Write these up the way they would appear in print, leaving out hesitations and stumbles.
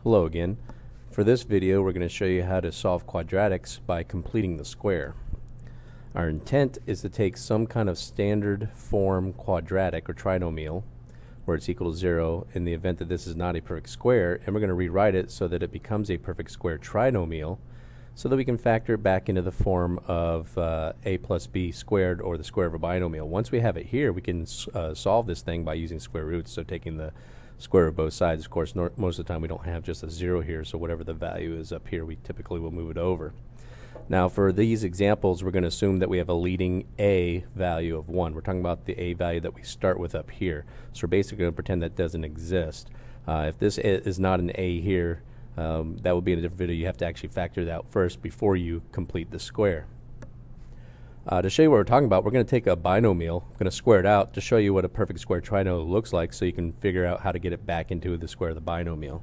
Hello again. For this video, we're going to show you how to solve quadratics by completing the square. Our intent is to take some kind of standard form quadratic or trinomial where it's equal to 0 in the event that this is not a perfect square, and we're going to rewrite it so that it becomes a perfect square trinomial so that we can factor it back into the form of a plus b squared, or the square of a binomial. Once we have it here, we can solve this thing by using square roots, so taking the square of both sides. Of course, most of the time we don't have just a 0 here, so whatever the value is up here, we typically will move it over. Now for these examples, we're going to assume that we have a leading a value of 1. We're talking about the a value that we start with up here. So we're basically going to pretend that doesn't exist. If this is not an a here, that will be in a different video. You have to actually factor that out first before you complete the square. To show you what we're talking about, we're going to take a binomial, I'm going to square it out to show you what a perfect square trinomial looks like so you can figure out how to get it back into the square of the binomial.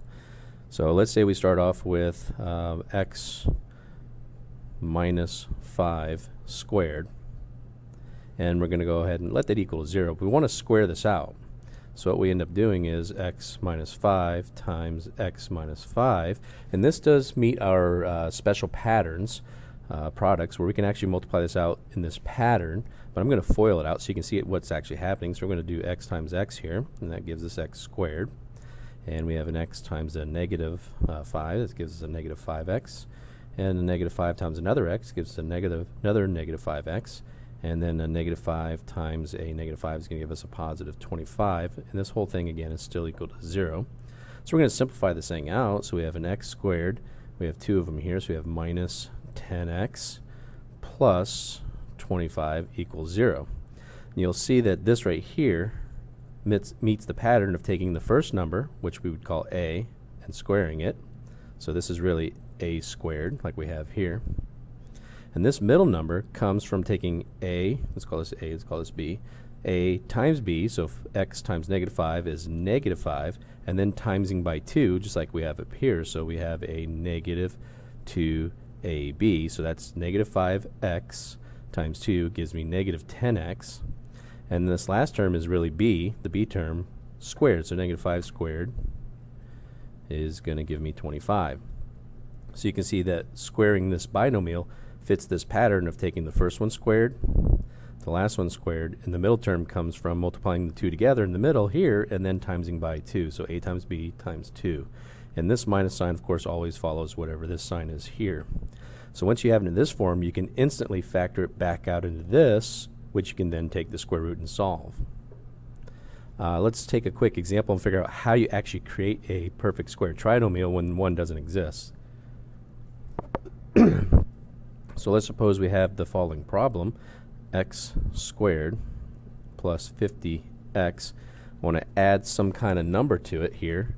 So let's say we start off with x minus 5 squared, and we're going to go ahead and let that equal 0. But we want to square this out. So what we end up doing is x minus 5 times x minus 5, and this does meet our special patterns products where we can actually multiply this out in this pattern, but I'm going to FOIL it out so you can see what's actually happening. So we're going to do x times x here, and that gives us x squared, and we have an x times a negative 5, that gives us a negative 5x, and a negative 5 times another x gives us another negative 5x, and then a negative 5 times a negative 5 is going to give us a positive 25, and this whole thing again is still equal to 0. So we're going to simplify this thing out. So we have an x squared, we have two of them here, so we have minus 10x plus 25 equals 0. And you'll see that this right here meets the pattern of taking the first number, which we would call a, and squaring it. So this is really a squared, like we have here. And this middle number comes from taking a, let's call this a, let's call this b, a times b, so x times negative 5 is negative 5, and then timesing by 2, just like we have up here. So we have a negative 2ab, so that's negative 5x times 2 gives me negative 10x. And this last term is really b, the b term, squared. So negative 5 squared is going to give me 25. So you can see that squaring this binomial fits this pattern of taking the first one squared, the last one squared, and the middle term comes from multiplying the two together in the middle here and then timesing by 2. So a times b times 2. And this minus sign, of course, always follows whatever this sign is here. So once you have it in this form, you can instantly factor it back out into this, which you can then take the square root and solve. Let's take a quick example and figure out how you actually create a perfect square trinomial when one doesn't exist. So let's suppose we have the following problem: x squared plus 50x. I want to add some kind of number to it here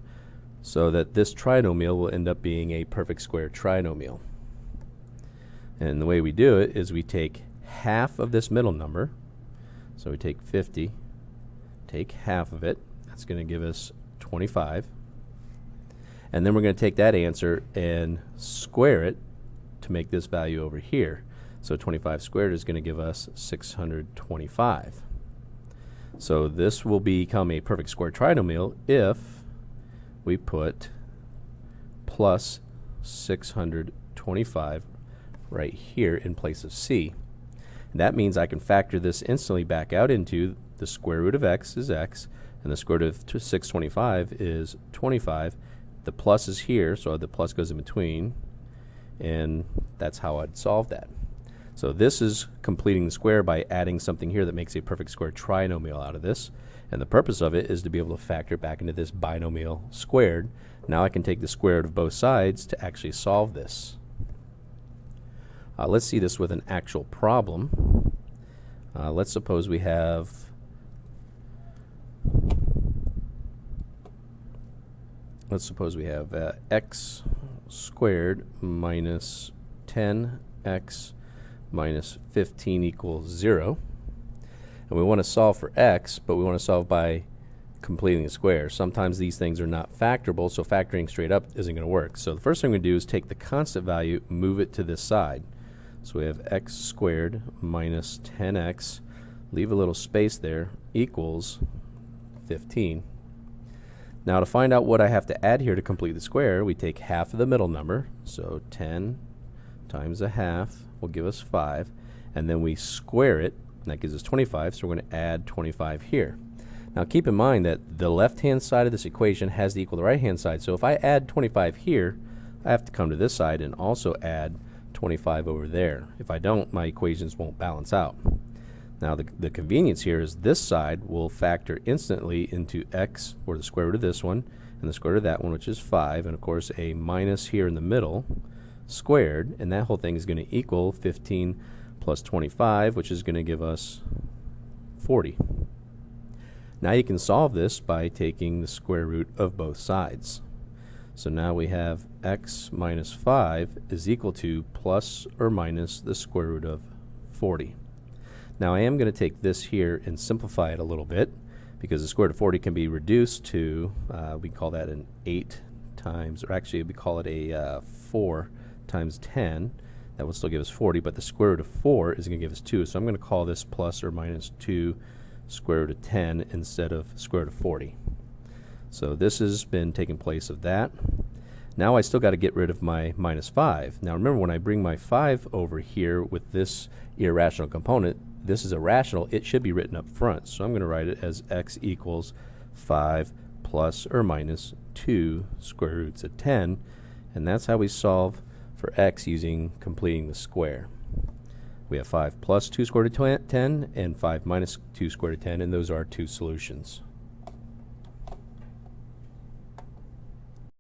so that this trinomial will end up being a perfect square trinomial. And the way we do it is we take half of this middle number. So we take 50, take half of it. That's going to give us 25. And then we're going to take that answer and square it to make this value over here. So 25 squared is going to give us 625. So this will become a perfect square trinomial if we put plus 625 right here in place of c. And that means I can factor this instantly back out into the square root of x is x, and the square root of 625 is 25. The plus is here, so the plus goes in between, and that's how I'd solve that. So this is completing the square by adding something here that makes a perfect square trinomial out of this. And the purpose of it is to be able to factor it back into this binomial squared. Now I can take the square root of both sides to actually solve this. Let's see this with an actual problem. Let's suppose we have x squared minus 10x minus 15 equals 0. And we want to solve for x, but we want to solve by completing the square. Sometimes these things are not factorable, so factoring straight up isn't going to work. So the first thing we do is take the constant value, move it to this side. So we have x squared minus 10x, leave a little space there, equals 15. Now to find out what I have to add here to complete the square, we take half of the middle number, so 10 times a half will give us 5, and then we square it, and that gives us 25, so we're going to add 25 here. Now keep in mind that the left-hand side of this equation has to equal the right-hand side, so if I add 25 here, I have to come to this side and also add 25 over there. If I don't, my equations won't balance out. Now the convenience here is this side will factor instantly into x, or the square root of this one, and the square root of that one, which is 5, and of course a minus here in the middle, squared, and that whole thing is going to equal 15 plus 25, which is going to give us 40. Now you can solve this by taking the square root of both sides. So now we have x minus 5 is equal to plus or minus the square root of 40. Now I am going to take this here and simplify it a little bit, because the square root of 40 can be reduced to, we call that an 8 times, or actually we call it a 4 times 10. That will still give us 40, but the square root of 4 is going to give us 2. So I'm going to call this plus or minus 2 square root of 10 instead of square root of 40. So this has been taking place of that. Now I still got to get rid of my minus 5. Now remember, when I bring my 5 over here with this irrational component, this is a rational, it should be written up front. So I'm going to write it as x equals 5 plus or minus 2 square roots of 10. And that's how we solve for x using completing the square. We have 5 plus 2 squared root of 10 and 5 minus 2 squared root of 10, and those are our two solutions.